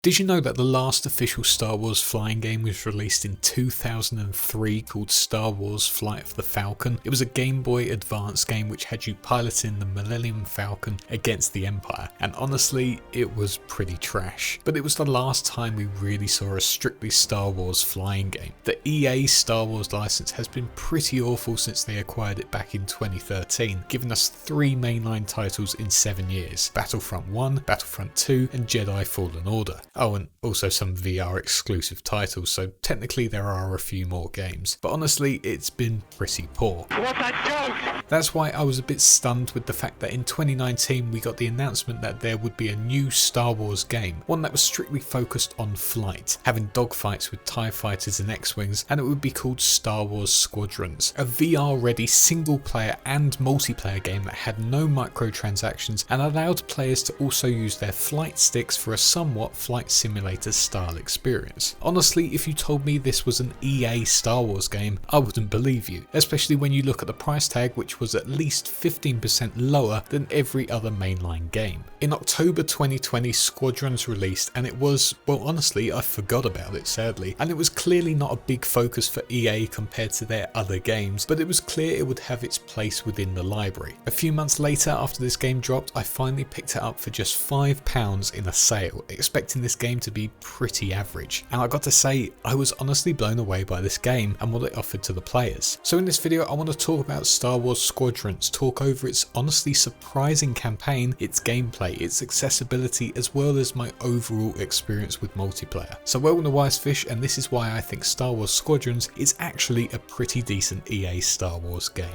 Did you know that the last official Star Wars flying game was released in 2003 called Star Wars Flight of the Falcon? It was a Game Boy Advance game which had you piloting the Millennium Falcon against the Empire, and honestly it was pretty trash. But it was the last time we really saw a strictly Star Wars flying game. The EA Star Wars license has been pretty awful since they acquired it back in 2013, giving us 3 mainline titles in 7 years: Battlefront 1, Battlefront 2 and Jedi Fallen Order. Oh, and also some VR exclusive titles, so technically there are a few more games. But honestly, it's been pretty poor. What a joke! That's why I was a bit stunned with the fact that in 2019 we got the announcement that there would be a new Star Wars game, one that was strictly focused on flight, having dogfights with TIE fighters and X-Wings, and it would be called Star Wars Squadrons, a VR-ready single-player and multiplayer game that had no microtransactions and allowed players to also use their flight sticks for a somewhat flight simulator style experience. Honestly, if you told me this was an EA Star Wars game, I wouldn't believe you, especially when you look at the price tag, which was at least 15% lower than every other mainline game. In October 2020, Squadrons released, and it was, well, honestly, I forgot about it sadly, and it was clearly not a big focus for EA compared to their other games, but it was clear it would have its place within the library. A few months later, after this game dropped, I finally picked it up for just £5 in a sale, expecting this game to be pretty average, and I got to say, I was honestly blown away by this game and what it offered to the players. So in this video I want to talk about Star Wars Squadrons, talk over its honestly surprising campaign, its gameplay, its accessibility, as well as my overall experience with multiplayer. So welcome to Wise Fish, and this is why I think Star Wars Squadrons is actually a pretty decent EA Star Wars game.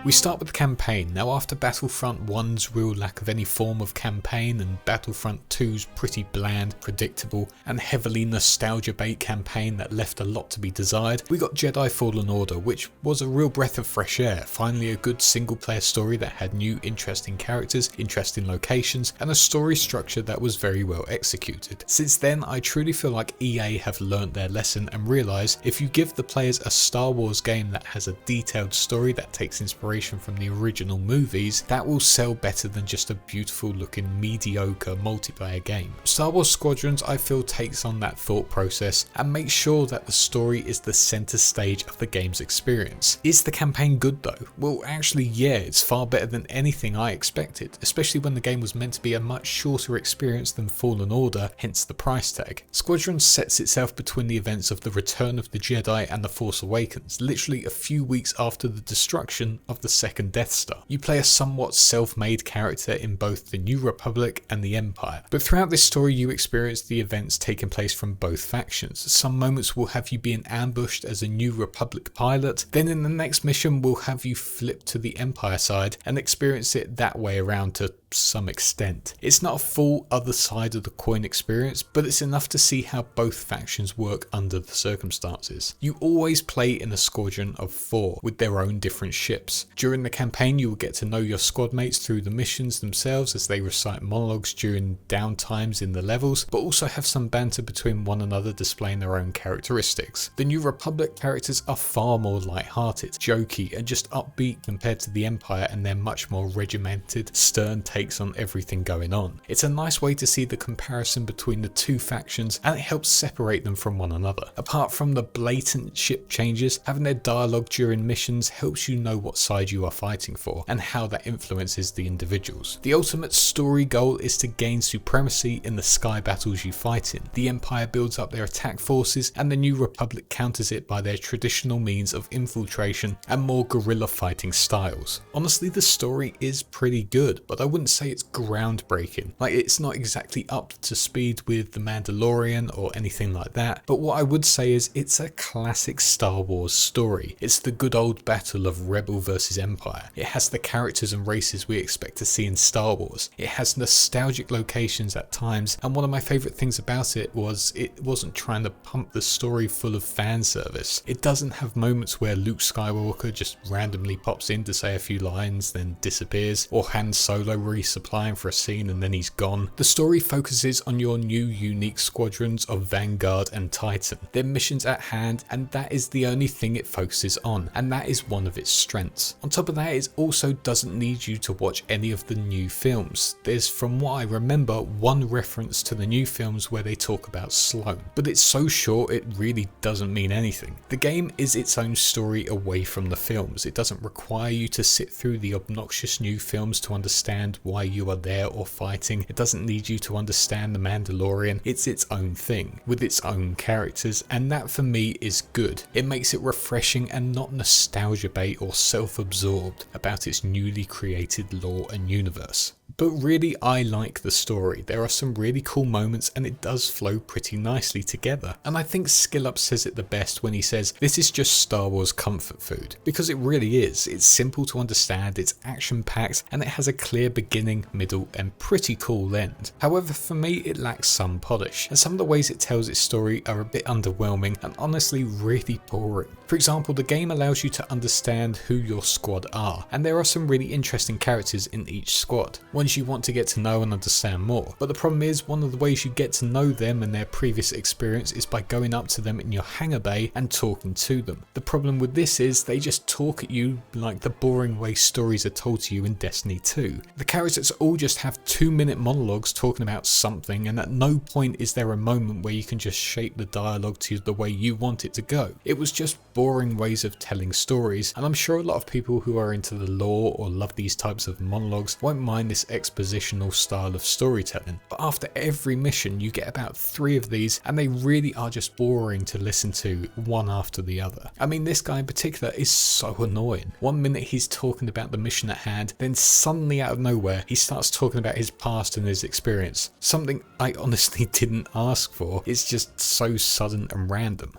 We start with the campaign. Now, after Battlefront 1's real lack of any form of campaign and Battlefront 2's pretty bland, predictable and heavily nostalgia bait campaign that left a lot to be desired, we got Jedi Fallen Order, which was a real breath of fresh air. Finally a good single player story that had new interesting characters, interesting locations and a story structure that was very well executed. Since then I truly feel like EA have learnt their lesson and realised if you give the players a Star Wars game that has a detailed story that takes inspiration from the original movies, that will sell better than just a beautiful looking mediocre multiplayer game. Star Wars Squadrons, I feel, takes on that thought process and makes sure that the story is the center stage of the game's experience. Is the campaign good though? Well, actually yeah, it's far better than anything I expected, especially when the game was meant to be a much shorter experience than Fallen Order, hence the price tag. Squadrons sets itself between the events of the Return of the Jedi and The Force Awakens, literally a few weeks after the destruction of the second Death Star. You play a somewhat self-made character in both the New Republic and the Empire, but throughout this story you experience the events taking place from both factions. Some moments will have you being ambushed as a New Republic pilot, then in the next mission we'll have you flip to the Empire side and experience it that way around to some extent. It's not a full other side of the coin experience, but it's enough to see how both factions work under the circumstances. You always play in a squadron of 4 with their own different ships. During the campaign you will get to know your squad mates through the missions themselves as they recite monologues during downtimes in the levels, but also have some banter between one another displaying their own characteristics. The New Republic characters are far more light-hearted, jokey and just upbeat compared to the Empire and their much more regimented, stern takes on everything going on. It's a nice way to see the comparison between the two factions and it helps separate them from one another. Apart from the blatant ship changes, having their dialogue during missions helps you know what side you are fighting for and how that influences the individuals. The ultimate story goal is to gain supremacy in the sky battles you fight in. The Empire builds up their attack forces and the New Republic counters it by their traditional means of infiltration and more guerrilla fighting styles. Honestly, the story is pretty good, but I wouldn't say it's groundbreaking. Like, it's not exactly up to speed with The Mandalorian or anything like that, but what I would say is it's a classic Star Wars story. It's the good old battle of Rebel versus 80s Empire. It has the characters and races we expect to see in Star Wars. It has nostalgic locations at times, and one of my favourite things about it was it wasn't trying to pump the story full of fan service. It doesn't have moments where Luke Skywalker just randomly pops in to say a few lines then disappears, or Han Solo resupplying for a scene and then he's gone. The story focuses on your new unique squadrons of Vanguard and Titan, their missions at hand, and that is the only thing it focuses on, and that is one of its strengths. On top of that, it also doesn't need you to watch any of the new films. There's, from what I remember, one reference to the new films where they talk about Sloane, but it's so short it really doesn't mean anything. The game is its own story away from the films. It doesn't require you to sit through the obnoxious new films to understand why you are there or fighting. It doesn't need you to understand The Mandalorian. It's its own thing, with its own characters, and that for me is good. It makes it refreshing and not nostalgia bait or self-absorbed about its newly created lore and universe. But really, I like the story. There are some really cool moments and it does flow pretty nicely together. And I think SkillUp says it the best when he says, this is just Star Wars comfort food. Because it really is. It's simple to understand, it's action packed, and it has a clear beginning, middle, and pretty cool end. However, for me, it lacks some polish, and some of the ways it tells its story are a bit underwhelming and honestly really boring. For example, the game allows you to understand who your squad are, and there are some really interesting characters in each squad, ones you want to get to know and understand more. But the problem is, one of the ways you get to know them and their previous experience is by going up to them in your hangar bay and talking to them. The problem with this is they just talk at you like the boring way stories are told to you in Destiny 2. The characters all just have 2-minute monologues talking about something, and at no point is there a moment where you can just shape the dialogue to the way you want it to go. It was just boring ways of telling stories, and I'm sure a lot of people who are into the lore or love these types of monologues won't mind this expositional style of storytelling. But after every mission you get about 3 of these, and they really are just boring to listen to one after the other. I mean, this guy in particular is so annoying. One minute he's talking about the mission at hand, then suddenly out of nowhere he starts talking about his past and his experience. Something I honestly didn't ask for. It's just so sudden and random.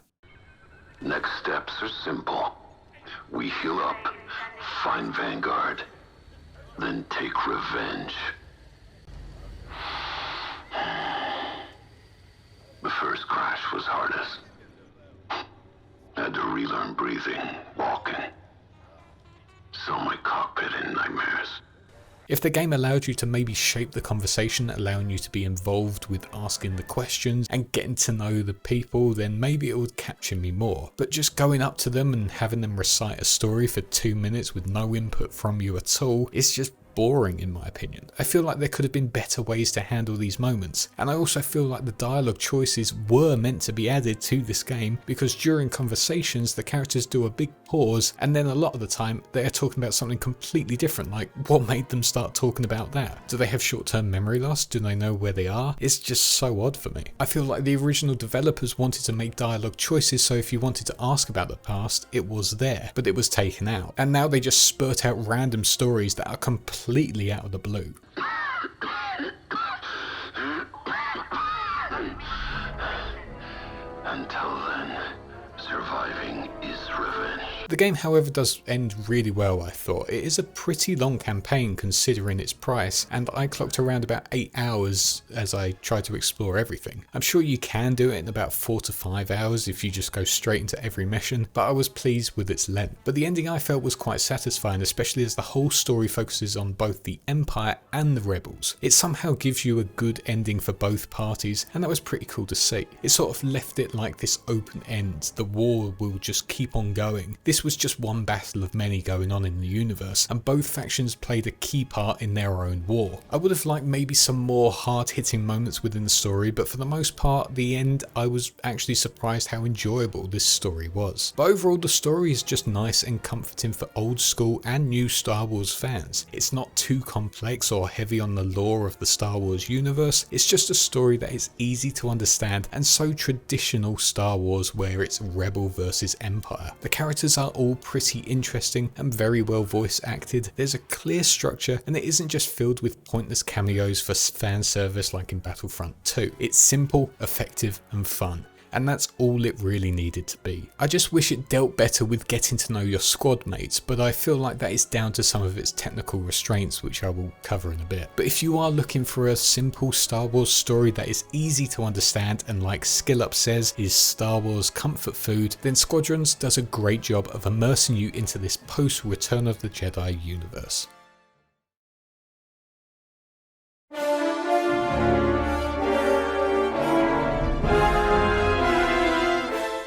Next steps are simple. We heal up, find Vanguard, then take revenge. The first crash was hardest. Had to relearn breathing, walking. Saw my cockpit in nightmares. If the game allowed you to maybe shape the conversation, allowing you to be involved with asking the questions and getting to know the people, then maybe it would capture me more. But just going up to them and having them recite a story for 2 minutes with no input from you at all, it's just boring in my opinion. I feel like there could have been better ways to handle these moments, and I also feel like the dialogue choices were meant to be added to this game, because during conversations the characters do a big pause and then a lot of the time they are talking about something completely different. Like, what made them start talking about that? Do they have short-term memory loss? Do they know where they are? It's just so odd for me. I feel like the original developers wanted to make dialogue choices so if you wanted to ask about the past, it was there, but it was taken out, and now they just spurt out random stories that are completely out of the blue. Until then, surviving is revenge. The game, however, does end really well, I thought. It is a pretty long campaign considering its price, and I clocked around about 8 hours as I tried to explore everything. I'm sure you can do it in about 4 to 5 hours if you just go straight into every mission, but I was pleased with its length. But the ending I felt was quite satisfying, especially as the whole story focuses on both the Empire and the Rebels. It somehow gives you a good ending for both parties, and that was pretty cool to see. It sort of left it like this open end. The war will just keep on going. This was just one battle of many going on in the universe, and both factions played a key part in their own war. I would have liked maybe some more hard-hitting moments within the story, but for the most part, the end, I was actually surprised how enjoyable this story was. But overall, the story is just nice and comforting for old school and new Star Wars fans. It's not too complex or heavy on the lore of the Star Wars universe. It's just a story that is easy to understand and so traditional Star Wars, where it's Rebel versus Empire. The characters are all pretty interesting and very well voice acted. There's a clear structure, and it isn't just filled with pointless cameos for fan service like in Battlefront 2. It's simple, effective and fun. and that's all it really needed to be. I just wish it dealt better with getting to know your squad mates, but I feel like that is down to some of its technical restraints, which I will cover in a bit. But if you are looking for a simple Star Wars story that is easy to understand and, like Skill Up says, is Star Wars comfort food, then Squadrons does a great job of immersing you into this post Return of the Jedi universe.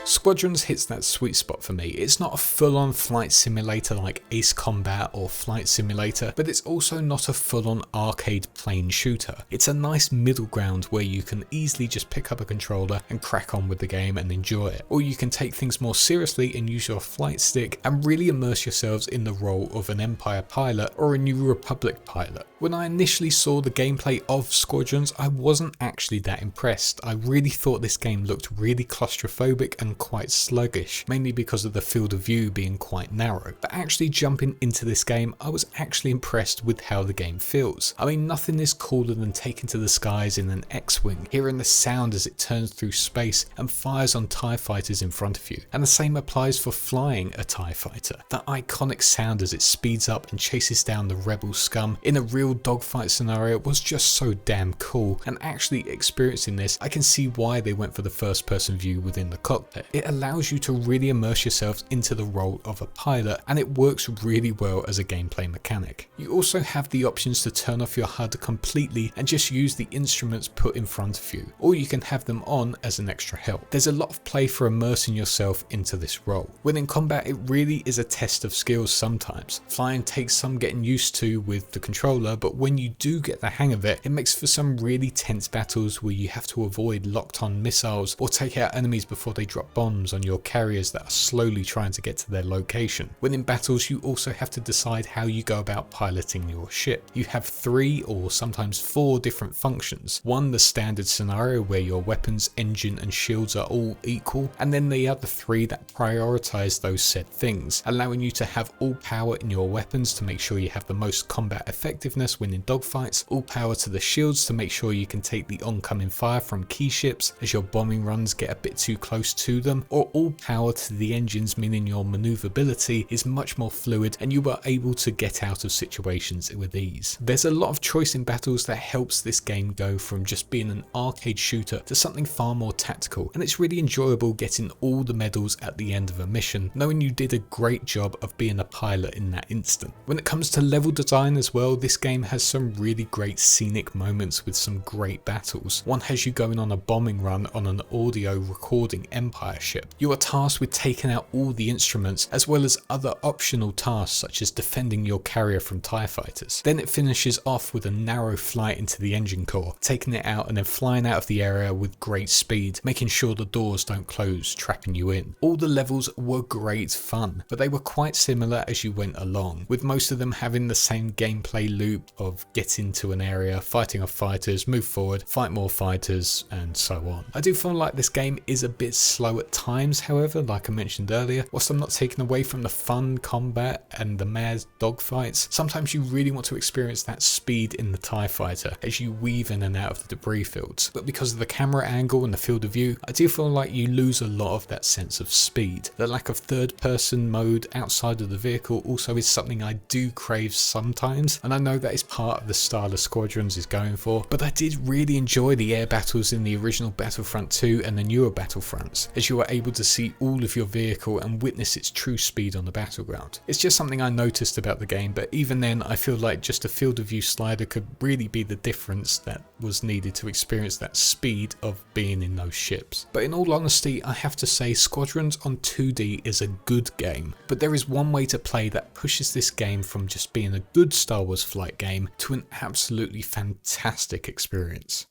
Squadrons hits that sweet spot for me. It's not a full-on flight simulator like Ace Combat or Flight Simulator, but it's also not a full-on arcade plane shooter. It's a nice middle ground where you can easily just pick up a controller and crack on with the game and enjoy it. Or you can take things more seriously and use your flight stick and really immerse yourselves in the role of an Empire pilot or a New Republic pilot. When I initially saw the gameplay of Squadrons, I wasn't actually that impressed. I really thought this game looked really claustrophobic and quite sluggish, mainly because of the field of view being quite narrow. But actually jumping into this game, I was actually impressed with how the game feels. I mean, nothing is cooler than taking to the skies in an X-Wing, hearing the sound as it turns through space and fires on TIE fighters in front of you. And the same applies for flying a TIE fighter. That iconic sound as it speeds up and chases down the rebel scum in a real dogfight scenario was just so damn cool, and actually experiencing this, I can see why they went for the first person view within the cockpit. It allows you to really immerse yourselves into the role of a pilot, and it works really well as a gameplay mechanic. You also have the options to turn off your HUD completely and just use the instruments put in front of you, or you can have them on as an extra help. There's a lot of play for immersing yourself into this role. When in combat, it really is a test of skills sometimes. Flying takes some getting used to with the controller, but when you do get the hang of it, it makes for some really tense battles where you have to avoid locked on missiles or take out enemies before they drop bombs on your carriers that are slowly trying to get to their location. When in battles, you also have to decide how you go about piloting your ship. You have 3 or sometimes 4 different functions. One, the standard scenario where your weapons, engine and shields are all equal, and then the other 3 that prioritize those said things, allowing you to have all power in your weapons to make sure you have the most combat effectiveness when in dogfights, all power to the shields to make sure you can take the oncoming fire from key ships as your bombing runs get a bit too close to them, or all power to the engines, meaning your maneuverability is much more fluid and you are able to get out of situations with ease. There's a lot of choice in battles that helps this game go from just being an arcade shooter to something far more tactical, and it's really enjoyable getting all the medals at the end of a mission, knowing you did a great job of being a pilot in that instant. When it comes to level design as well, this game has some really great scenic moments with some great battles. One has you going on a bombing run on an audio recording Empire ship. You are tasked with taking out all the instruments as well as other optional tasks such as defending your carrier from TIE fighters. Then it finishes off with a narrow flight into the engine core, taking it out and then flying out of the area with great speed, making sure the doors don't close, trapping you in. All the levels were great fun, but they were quite similar as you went along, with most of them having the same gameplay loop of get into an area, fighting off fighters, move forward, fight more fighters, and so on. I do feel like this game is a bit slow at times, however, like I mentioned earlier. Whilst I'm not taking away from the fun combat and the mad dogfights, sometimes you really want to experience that speed in the TIE fighter as you weave in and out of the debris fields. But because of the camera angle and the field of view, I do feel like you lose a lot of that sense of speed. The lack of third person mode outside of the vehicle also is something I do crave sometimes, and I know that is part of the style of Squadrons is going for, but I did really enjoy the air battles in the original Battlefront 2 and the newer Battlefronts, as you were able to see all of your vehicle and witness its true speed on the battleground. It's just something I noticed about the game, but even then I feel like just a field of view slider could really be the difference that was needed to experience that speed of being in those ships. But in all honesty, I have to say Squadrons on 2D is a good game, but there is one way to play that pushes this game from just being a good Star Wars flight game to an absolutely fantastic experience.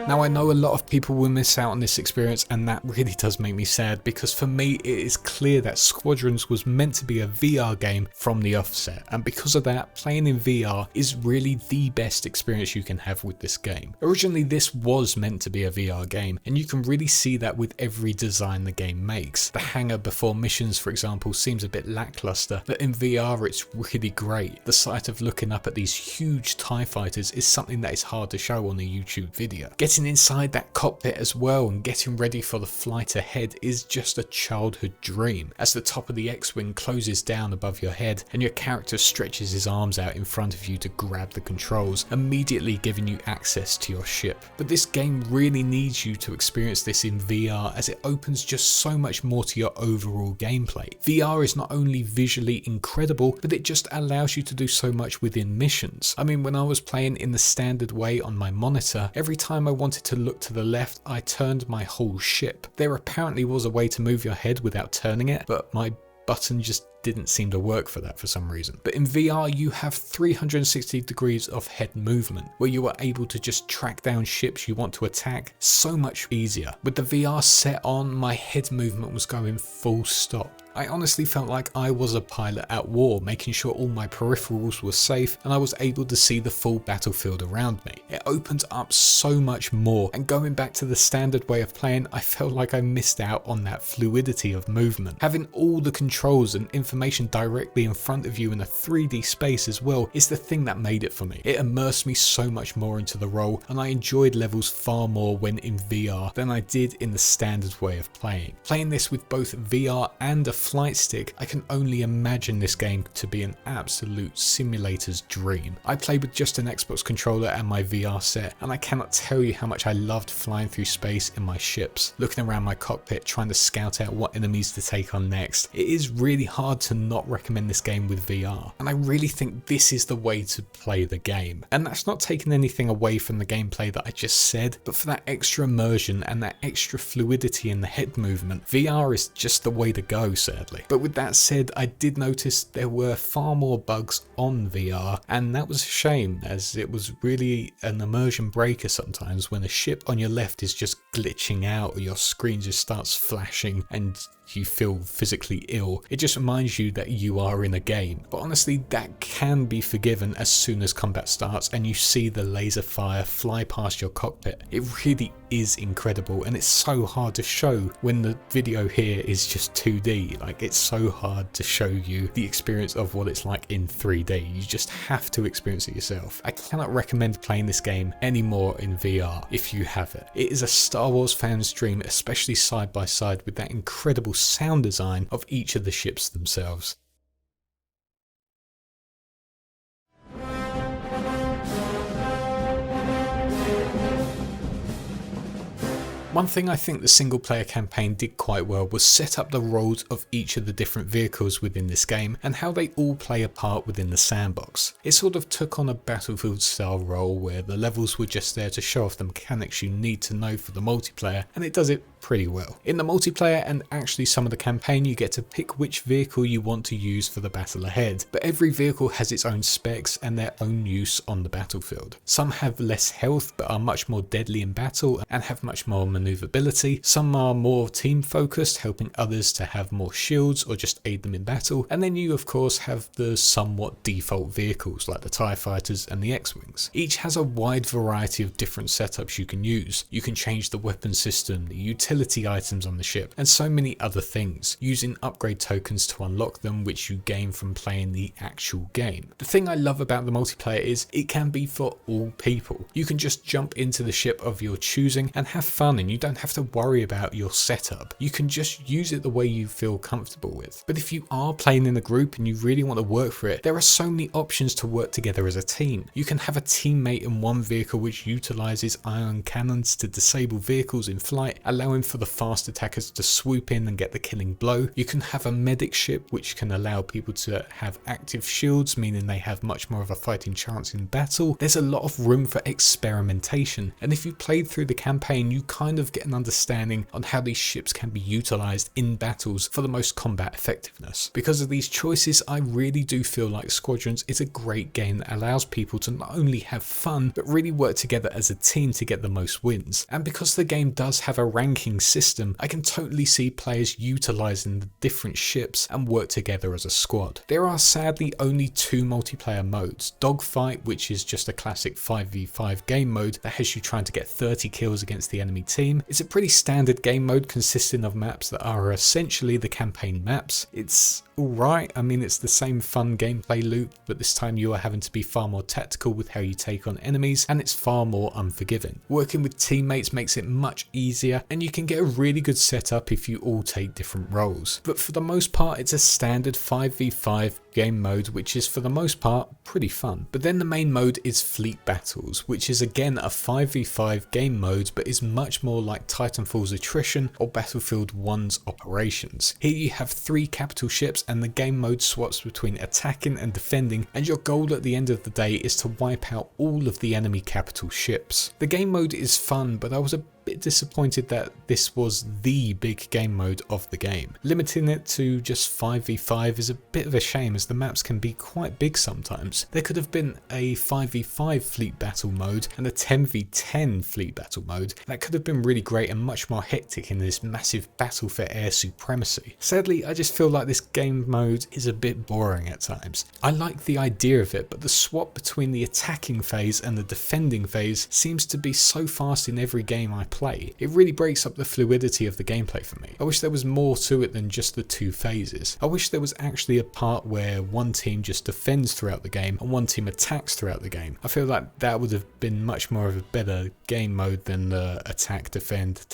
Now I know a lot of people will miss out on this experience, and that really does make me sad, because for me it is clear that Squadrons was meant to be a VR game from the offset, and because of that, playing in VR is really the best experience you can have with this game. Originally this was meant to be a VR game, and you can really see that with every design the game makes. The hangar before missions, for example, seems a bit lackluster, but in VR it's really great. The sight of looking up at these huge TIE fighters is something that is hard to show on a YouTube video. Getting inside that cockpit as well and getting ready for the flight ahead is just a childhood dream, as the top of the X-Wing closes down above your head and your character stretches his arms out in front of you to grab the controls, immediately giving you access to your ship. But this game really needs you to experience this in VR, as it opens just so much more to your overall gameplay. VR is not only visually incredible, but it just allows you to do so much within missions. I mean, when I was playing in the standard way on my monitor, every time I wanted to look to the left, I turned my whole ship. There apparently was a way to move your head without turning it, but my button just didn't seem to work for that for some reason. But in VR you have 360 degrees of head movement, where you are able to just track down ships you want to attack so much easier. With the VR set on, my head movement was going full stop. I honestly felt like I was a pilot at war, making sure all my peripherals were safe and I was able to see the full battlefield around me. It opened up so much more, and going back to the standard way of playing, I felt like I missed out on that fluidity of movement. Having all the controls and information directly in front of you in a 3D space as well is the thing that made it for me. It immersed me so much more into the role, and I enjoyed levels far more when in VR than I did in the standard way of playing. Playing this with both VR and a flight stick, I can only imagine this game to be an absolute simulator's dream. I played with just an Xbox controller and my VR set, and I cannot tell you how much I loved flying through space in my ships, looking around my cockpit trying to scout out what enemies to take on next. It is really hard to not recommend this game with VR, and I really think this is the way to play the game. And that's not taking anything away from the gameplay that I just said, but for that extra immersion and that extra fluidity in the head movement, VR is just the way to go, sadly. But with that said, I did notice there were far more bugs on VR, and that was a shame, as it was really an immersion breaker sometimes when a ship on your left is just glitching out or your screen just starts flashing and you feel physically ill. It just reminds you that you are in a game. But honestly, that can be forgiven as soon as combat starts and you see the laser fire fly past your cockpit. It really is incredible, and it's so hard to show when the video here is just 2D. Like, it's so hard to show you the experience of what it's like in 3D. You just have to experience it yourself. I cannot recommend playing this game anymore in VR if you have it. It is a Star Wars fan's dream, especially side by side with that incredible sound design of each of the ships themselves. One thing I think the single player campaign did quite well was set up the roles of each of the different vehicles within this game and how they all play a part within the sandbox. It sort of took on a Battlefield style role where the levels were just there to show off the mechanics you need to know for the multiplayer, and it does it pretty well. In the multiplayer and actually some of the campaign, you get to pick which vehicle you want to use for the battle ahead, but every vehicle has its own specs and their own use on the battlefield. Some have less health but are much more deadly in battle and have much more maneuverability. Some are more team focused, helping others to have more shields or just aid them in battle. And then you of course have the somewhat default vehicles like the TIE fighters and the X-Wings. Each has a wide variety of different setups you can use. You can change the weapon system, the utility items on the ship, and so many other things, using upgrade tokens to unlock them, which you gain from playing the actual game. The thing I love about the multiplayer is it can be for all people. You can just jump into the ship of your choosing and have fun, and you don't have to worry about your setup. You can just use it the way you feel comfortable with. But if you are playing in a group and you really want to work for it, there are so many options to work together as a team. You can have a teammate in one vehicle which utilizes ion cannons to disable vehicles in flight, allowing allowing for the fast attackers to swoop in and get the killing blow. You can have a medic ship which can allow people to have active shields, meaning they have much more of a fighting chance in battle. There's a lot of room for experimentation, and if you played through the campaign you kind of get an understanding on how these ships can be utilized in battles for the most combat effectiveness. Because of these choices, I really do feel like Squadrons is a great game that allows people to not only have fun but really work together as a team to get the most wins. And because the game does have a ranking system, I can totally see players utilizing the different ships and work together as a squad. There are sadly only 2 multiplayer modes: Dogfight, which is just a classic 5v5 game mode that has you trying to get 30 kills against the enemy team. It's a pretty standard game mode consisting of maps that are essentially the campaign maps. It's alright, I mean it's the same fun gameplay loop, but this time you are having to be far more tactical with how you take on enemies, and it's far more unforgiving. Working with teammates makes it much easier, and you can get a really good setup if you all take different roles. But for the most part it's a standard 5v5 game mode, which is for the most part pretty fun. But then the main mode is Fleet Battles, which is again a 5v5 game mode but is much more like Titanfall's Attrition or Battlefield 1's Operations. Here you have 3 capital ships and the game mode swaps between attacking and defending, and your goal at the end of the day is to wipe out all of the enemy capital ships. The game mode is fun, but I was a bit disappointed that this was the big game mode of the game. Limiting it to just 5v5 is a bit of a shame, as the maps can be quite big sometimes. There could have been a 5v5 fleet battle mode and a 10v10 fleet battle mode. That could have been really great and much more hectic in this massive battle for air supremacy. Sadly, I just feel like this game mode is a bit boring at times. I like the idea of it, but the swap between the attacking phase and the defending phase seems to be so fast in every game I play. It really breaks up the fluidity of the gameplay for me. I wish there was more to it than just the 2 phases. I wish there was actually a part where one team just defends throughout the game and one team attacks throughout the game. I feel like that would have been much more of a better game mode than the attack, defend,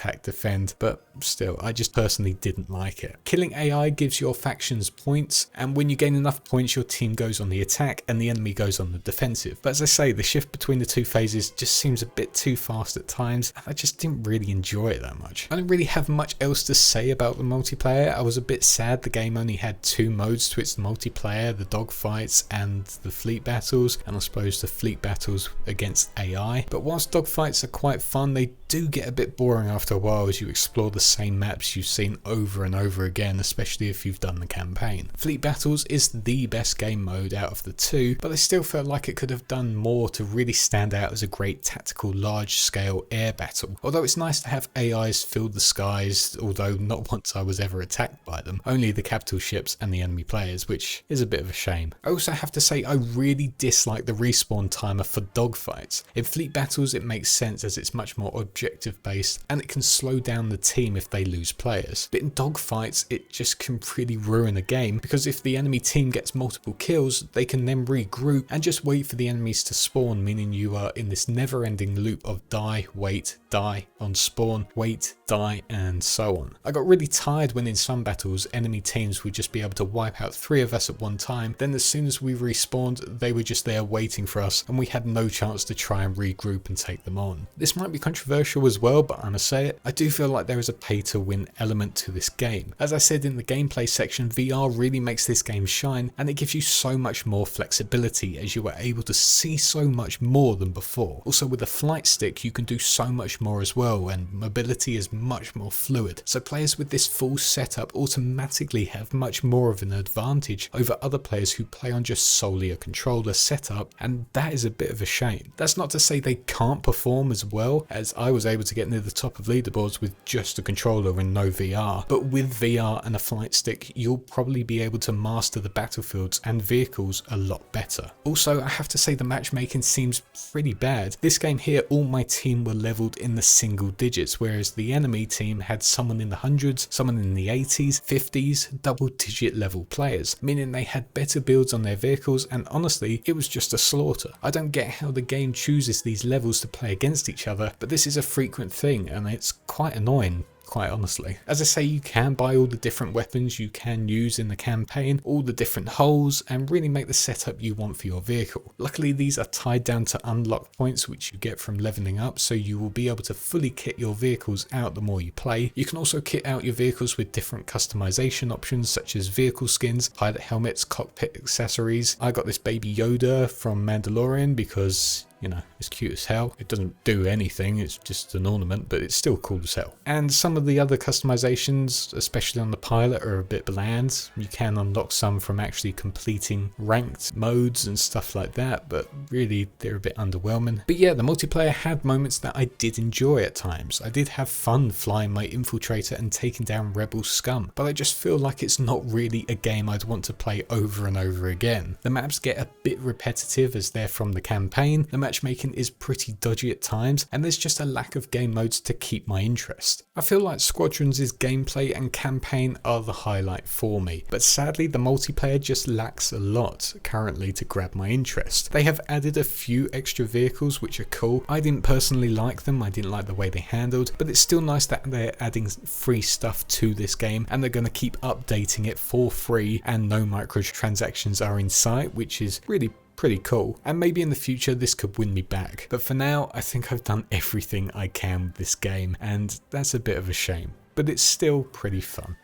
but still, I just personally didn't like it. Killing AI gives your factions points, and when you gain enough points your team goes on the attack and the enemy goes on the defensive. But as I say, the shift between the 2 phases just seems a bit too fast at times, and I just didn't really enjoy it that much. I don't really have much else to say about the multiplayer. I was a bit sad the game only had 2 modes to its multiplayer, the dogfights and the fleet battles, and I suppose the fleet battles against AI. But whilst dogfights are quite fun, they do get a bit boring after a while as you explore the same maps you've seen over and over again, especially if you've done the campaign. Fleet battles is the best game mode out of the 2, but I still felt like it could have done more to really stand out as a great tactical large scale air battle. Although it's nice to have AIs fill the skies, although not once I was ever attacked by them, only the capital ships and the enemy players, which is a bit of a shame. I also have to say I really dislike the respawn timer for dogfights. In fleet battles it makes sense as it's much more objective based and it can slow down the team if they lose players. But in dogfights it just can really ruin a game, because if the enemy team gets multiple kills they can then regroup and just wait for the enemies to spawn, meaning you are in this never ending loop of die, wait, die, on spawn, wait, die, and so on. I got really tired when in some battles enemy teams would just be able to wipe out 3 of us at one time, then as soon as we respawned they were just there waiting for us and we had no chance to try and regroup and take them on. This might be controversial as well, but I must say it, I do feel like there is a pay to win element to this game. As I said in the gameplay section, VR really makes this game shine, and it gives you so much more flexibility as you are able to see so much more than before. Also with the flight stick you can do so much more as well, and mobility is much more fluid, so players with this full setup automatically have much more of an advantage over other players who play on just solely a controller setup, and that is a bit of a shame. That's not to say they can't perform as well, as I was able to get near the top of leaderboards with just a controller and no VR, but with VR and a flight stick you'll probably be able to master the battlefields and vehicles a lot better. Also, I have to say the matchmaking seems pretty bad. This game here, all my team were leveled in the single digits, whereas the enemy team had someone in the hundreds, someone in the 80s, 50s, double digit level players, meaning they had better builds on their vehicles, and honestly it was just a slaughter. I don't get how the game chooses these levels to play against each other, but this is a frequent thing and it's quite annoying. quite honestly. As I say, you can buy all the different weapons you can use in the campaign, all the different holes, and really make the setup you want for your vehicle. Luckily, these are tied down to unlock points which you get from leveling up, so you will be able to fully kit your vehicles out the more you play. You can also kit out your vehicles with different customization options such as vehicle skins, pilot helmets, cockpit accessories. I got this baby Yoda from Mandalorian because, you know, it's cute as hell. It doesn't do anything, it's just an ornament, but it's still cool as hell. And some of the other customizations, especially on the pilot, are a bit bland. You can unlock some from actually completing ranked modes and stuff like that, but really they're a bit underwhelming. But yeah, the multiplayer had moments that I did enjoy at times. I did have fun flying my infiltrator and taking down rebel scum, but I just feel like it's not really a game I'd want to play over and over again. The maps get a bit repetitive as they're from the campaign. The matchmaking is pretty dodgy at times, and there's just a lack of game modes to keep my interest. I feel like Squadrons' gameplay and campaign are the highlight for me, but sadly the multiplayer just lacks a lot currently to grab my interest. They have added a few extra vehicles which are cool. I didn't personally like them, I didn't like the way they handled, but it's still nice that they're adding free stuff to this game, and they're going to keep updating it for free, and no microtransactions are in sight, which is really pretty cool. And maybe in the future this could win me back, but for now I think I've done everything I can with this game, and that's a bit of a shame, but it's still pretty fun.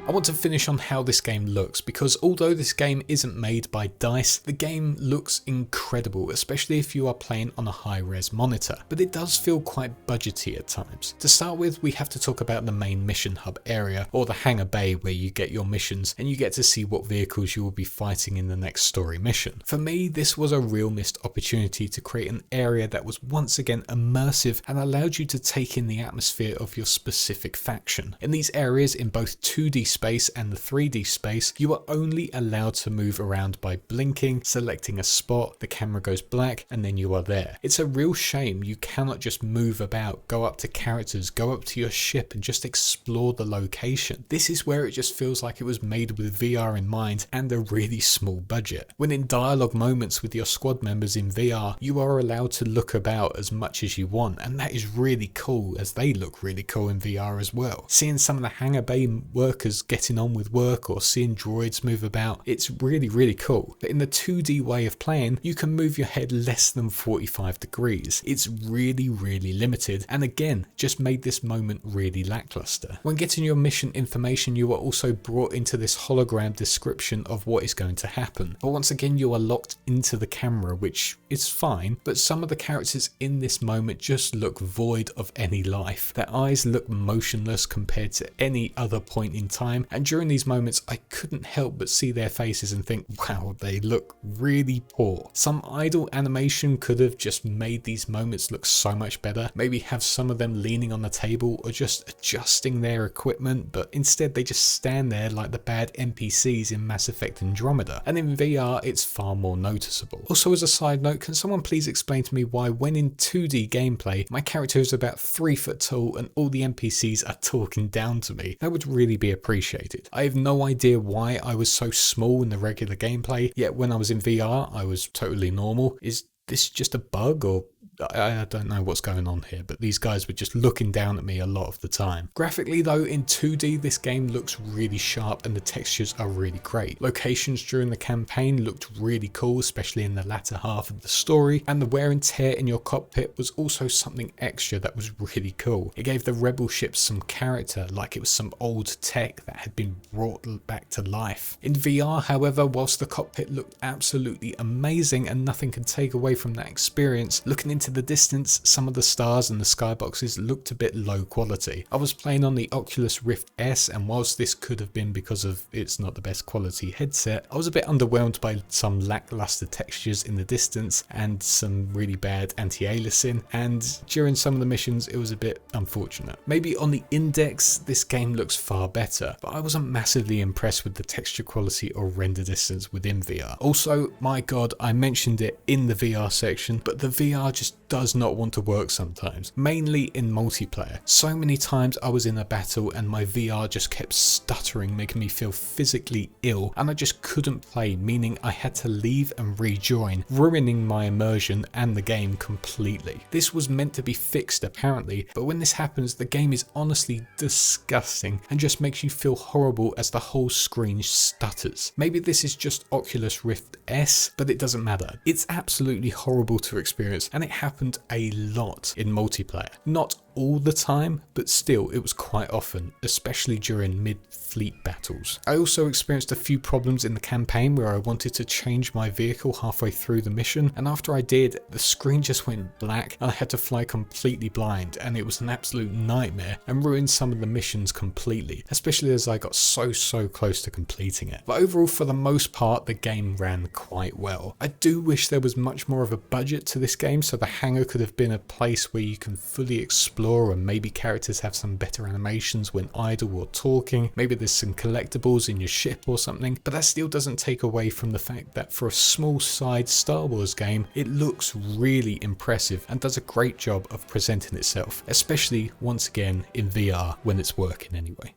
I want to finish on how this game looks, because although this game isn't made by DICE, the game looks incredible, especially if you are playing on a high-res monitor, but it does feel quite budgety at times. To start with, we have to talk about the main mission hub area, or the hangar bay where you get your missions and you get to see what vehicles you will be fighting in the next story mission. For me, this was a real missed opportunity to create an area that was once again immersive and allowed you to take in the atmosphere of your specific faction. In these areas, in both 2D space and the 3D space, you are only allowed to move around by blinking, selecting a spot, the camera goes black, and then you are there. It's a real shame you cannot just move about, go up to characters, go up to your ship and just explore the location. This is where it just feels like it was made with VR in mind and a really small budget. When in dialogue moments with your squad members in VR, you are allowed to look about as much as you want, and that is really cool, as they look really cool in VR as well. Seeing some of the hangar bay workers getting on with work, or seeing droids move about, it's really cool. But in the 2D way of playing, you can move your head less than 45 degrees. It's really limited, and again just made this moment really lackluster. When getting your mission information, you are also brought into this hologram description of what is going to happen, but once again you are locked into the camera, which is fine, but some of the characters in this moment just look void of any life. Their eyes look motionless compared to any other point in time, and during these moments I couldn't help but see their faces and think, wow, they look really poor. Some idle animation could have just made these moments look so much better. Maybe have some of them leaning on the table or just adjusting their equipment, but instead they just stand there like the bad NPCs in Mass Effect Andromeda, and in VR it's far more noticeable. Also, as a side note, can someone please explain to me why when in 2D gameplay my character is about 3 foot tall and all the NPCs are talking down to me? That would really be appreciated. I have no idea why I was so small in the regular gameplay, yet when I was in VR I was totally normal. Is this just a bug, or I don't know what's going on here, but these guys were just looking down at me a lot of the time. Graphically though, in 2D this game looks really sharp and the textures are really great. Locations during the campaign looked really cool, especially in the latter half of the story, and the wear and tear in your cockpit was also something extra that was really cool. It gave the rebel ships some character, like it was some old tech that had been brought back to life. In VR, however, whilst the cockpit looked absolutely amazing and nothing can take away from that experience, looking into the distance, some of the stars and the skyboxes looked a bit low quality. I was playing on the Oculus Rift S, and whilst this could have been because of it's not the best quality headset, I was a bit underwhelmed by some lackluster textures in the distance and some really bad anti-aliasing, and during some of the missions it was a bit unfortunate. Maybe on the index this game looks far better, but I wasn't massively impressed with the texture quality or render distance within VR. Also, my god, I mentioned it in the VR section, but the VR just does not want to work sometimes, mainly in multiplayer. So many times I was in a battle and my VR just kept stuttering, making me feel physically ill, and I just couldn't play, meaning I had to leave and rejoin, ruining my immersion and the game completely. This was meant to be fixed apparently, but when this happens, the game is honestly disgusting and just makes you feel horrible as the whole screen stutters. Maybe this is just Oculus Rift S, but it doesn't matter. It's absolutely horrible to experience, and it happened a lot in multiplayer. Not all the time, but still it was quite often, especially during mid-fleet battles. I also experienced a few problems in the campaign where I wanted to change my vehicle halfway through the mission, and after I did, the screen just went black and I had to fly completely blind, and it was an absolute nightmare and ruined some of the missions completely, especially as I got so close to completing it. But overall, for the most part, the game ran quite well. I do wish there was much more of a budget to this game, so the hangar could have been a place where you can fully explore, and maybe characters have some better animations when idle or talking. Maybe there's some collectibles in your ship or something, but that still doesn't take away from the fact that for a small side Star Wars game, it looks really impressive and does a great job of presenting itself, especially once again in VR when it's working anyway.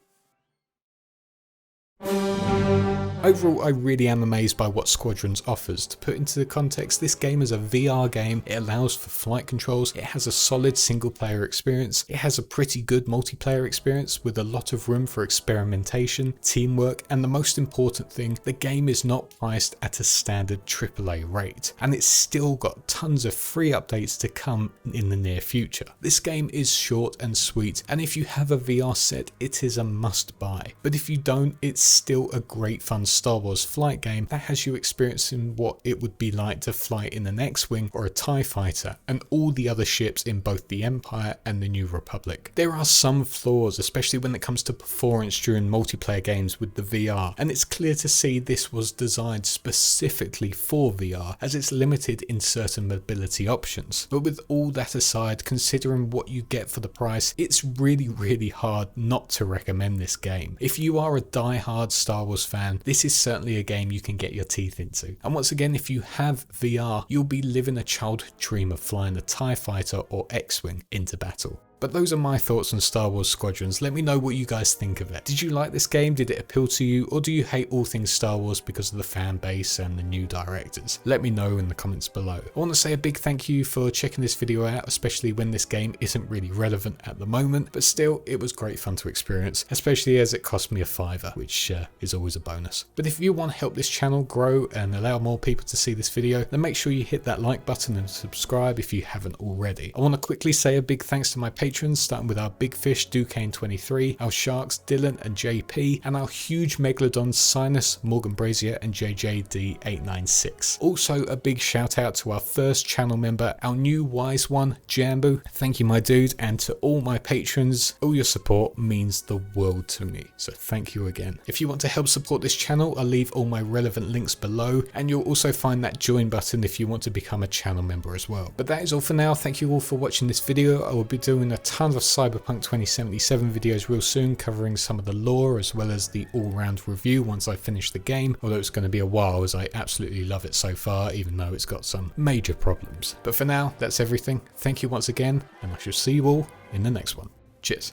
Overall, I really am amazed by what Squadrons offers. To put into the context, this game is a VR game, it allows for flight controls, it has a solid single player experience, it has a pretty good multiplayer experience with a lot of room for experimentation, teamwork, and the most important thing, the game is not priced at a standard AAA rate, and it's still got tons of free updates to come in the near future. This game is short and sweet, and if you have a VR set, it is a must buy, but if you don't, it's still a great fun Star Wars flight game that has you experiencing what it would be like to fly in an X-Wing or a TIE fighter and all the other ships in both the Empire and the New Republic. There are some flaws, especially when it comes to performance during multiplayer games with the VR, and it's clear to see this was designed specifically for VR as it's limited in certain mobility options. But with all that aside, considering what you get for the price, it's really hard not to recommend this game. If you are a die-hard Star Wars fan, this is certainly a game you can get your teeth into. And once again, if you have VR, you'll be living a childhood dream of flying a TIE fighter or X-Wing into battle. But those are my thoughts on Star Wars Squadrons. Let me know what you guys think of it. Did you like this game? Did it appeal to you? Or do you hate all things Star Wars because of the fan base and the new directors? Let me know in the comments below. I want to say a big thank you for checking this video out, especially when this game isn't really relevant at the moment, but still it was great fun to experience, especially as it cost me a $5, which is always a bonus. But if you want to help this channel grow and allow more people to see this video, then make sure you hit that like button and subscribe if you haven't already. I want to quickly say a big thanks to my patrons, starting with our big fish Duquesne23, our sharks Dylan and JP, and our huge megalodons Sinus, Morgan Brazier and JJD896. Also a big shout out to our first channel member, our new wise one Jambu. Thank you my dude, and to all my patrons, all your support means the world to me, so thank you again. If you want to help support this channel, I'll leave all my relevant links below, and you'll also find that join button if you want to become a channel member as well. But that is all for now. Thank you all for watching this video. I will be doing a ton of Cyberpunk 2077 videos real soon, covering some of the lore as well as the all-round review once I finish the game, although it's going to be a while as I absolutely love it so far, even though it's got some major problems. But for now, that's everything. Thank you once again, and I shall see you all in the next one. Cheers.